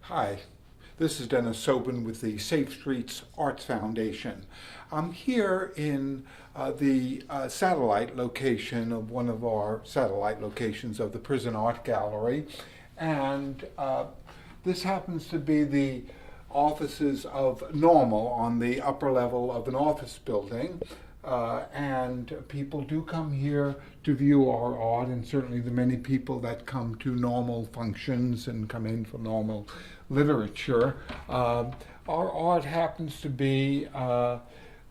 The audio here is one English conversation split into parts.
Hi, this is Dennis Sobin with the Safe Streets Arts Foundation. I'm here in the satellite location of one of our satellite locations of the Prison Art Gallery, and this happens to be the offices of Normal on the upper level of an office building. And people do come here to view our art, and certainly the many people that come to Normal functions and come in for Normal literature. Our art happens to be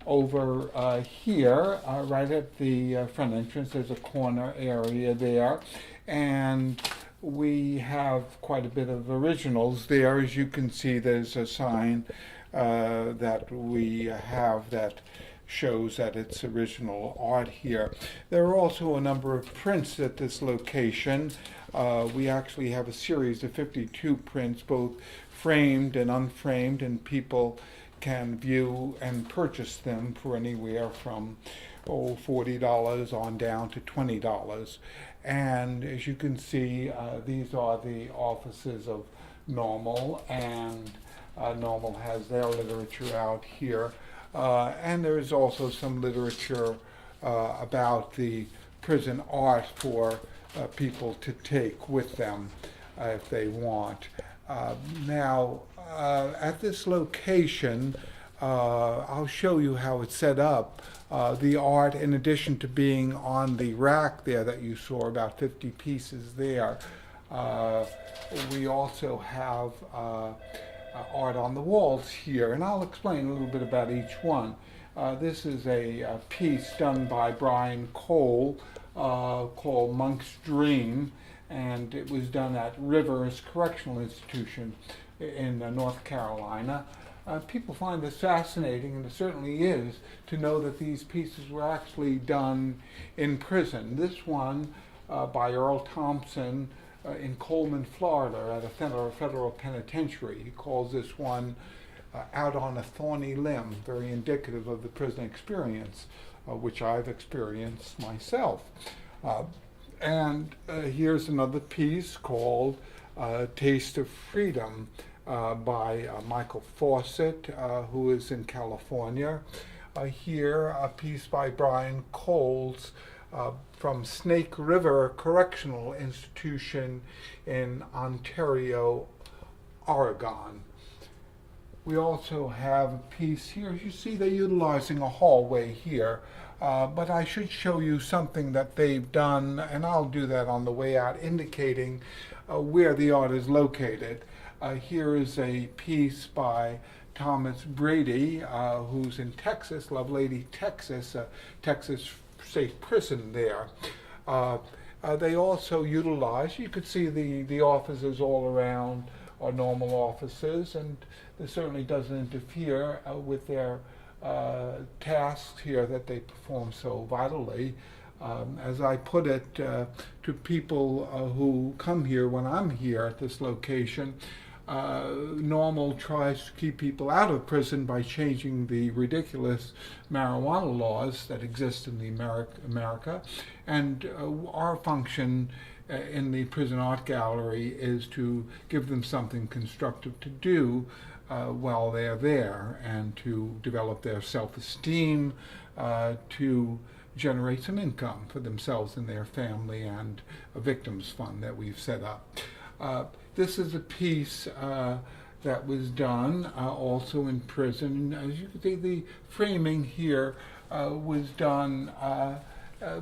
over here, right at the front entrance. There's a corner area there, and we have quite a bit of originals there. As you can see, there's a sign that we have that shows that it's original art here. There are also a number of prints at this location. We actually have a series of 52 prints, both framed and unframed, and people can view and purchase them for anywhere from $40 on down to $20. And as you can see, these are the offices of Normal, and Normal has their literature out here. And there is also some literature about the prison art for people to take with them if they want. Now, at this location, I'll show you how it's set up. The art, in addition to being on the rack there that you saw, about 50 pieces there, we also have art on the walls here, and I'll explain a little bit about each one. This is a piece done by Brian Cole called Monk's Dream, and it was done at Rivers Correctional Institution in North Carolina. People find this fascinating, and it certainly is, to know that these pieces were actually done in prison. This one by Earl Thompson in Coleman, Florida, at a federal penitentiary. He calls this one Out on a Thorny Limb, very indicative of the prison experience, which I've experienced myself. And here's another piece called Taste of Freedom by Michael Fawcett, who is in California. Here, a piece by Brian Coles from Snake River Correctional Institution in Ontario, Oregon. We also have a piece here. As you see, they're utilizing a hallway here, but I should show you something that they've done, and I'll do that on the way out, indicating where the art is located. Here is a piece by Thomas Brady, who's in Texas, Lovelady, Texas, Texas State Prison there. They also utilize, you could see the offices all around are Normal offices, and this certainly doesn't interfere with their tasks here that they perform so vitally. As I put it to people who come here when I'm here at this location, Normal tries to keep people out of prison by changing the ridiculous marijuana laws that exist in the America. And our function in the Prison Art Gallery is to give them something constructive to do while they're there, and to develop their self-esteem, to generate some income for themselves and their family, and a victims fund that we've set up. This is a piece that was done also in prison. As you can see, the framing here was done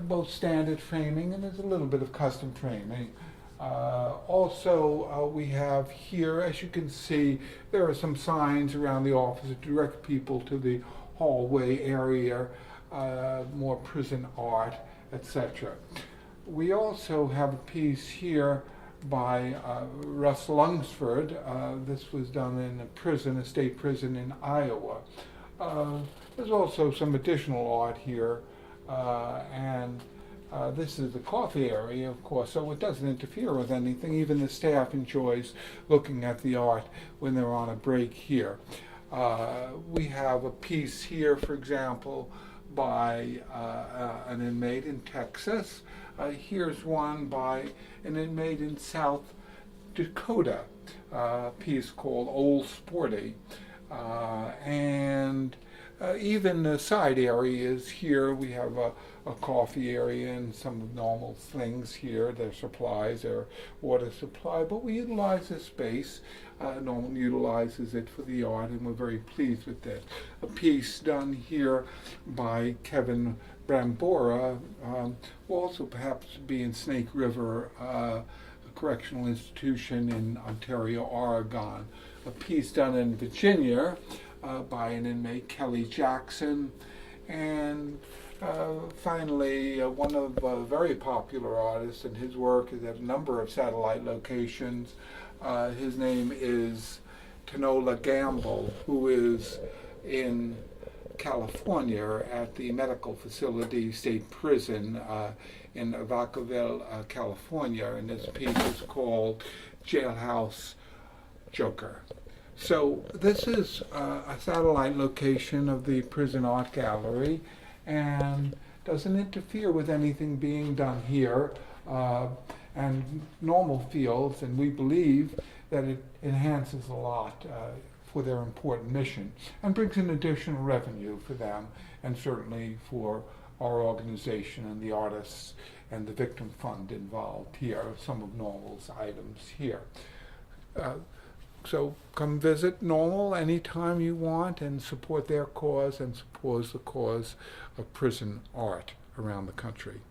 both standard framing, and there's a little bit of custom framing. Also, we have here, as you can see, there are some signs around the office that direct people to the hallway area, more prison art, etc. We also have a piece here by Russ Lungsford. This was done in a prison, a state prison in Iowa. There's also some additional art here, and this is the coffee area, of course, so it doesn't interfere with anything. Even the staff enjoys looking at the art when they're on a break here. We have a piece here, for example, by an inmate in Texas. Here's one by an inmate in South Dakota. piece called Old Sporty. And even the side areas here, we have a coffee area and some of normal things here, their supplies, their water supply, but we utilize this space. Normal utilizes it for the art, and we're very pleased with that. A piece done here by Kevin Brambora, will also perhaps be in Snake River, a correctional institution in Ontario, Oregon. A piece done in Virginia by an inmate, Kelly Jackson. And finally, one of very popular artists, and his work is at a number of satellite locations. His name is Tanola Gamble, who is in California at the medical facility state prison in Vacaville, California, and this piece is called Jailhouse Joker. So this is a satellite location of the Prison Art Gallery, and doesn't interfere with anything being done here and normal fields, and we believe that it enhances a lot for their important mission and brings in additional revenue for them, and certainly for our organization and the artists and the victim fund involved here, some of Normal's items here. So come visit Normal anytime you want and support their cause and support the cause of prison art around the country.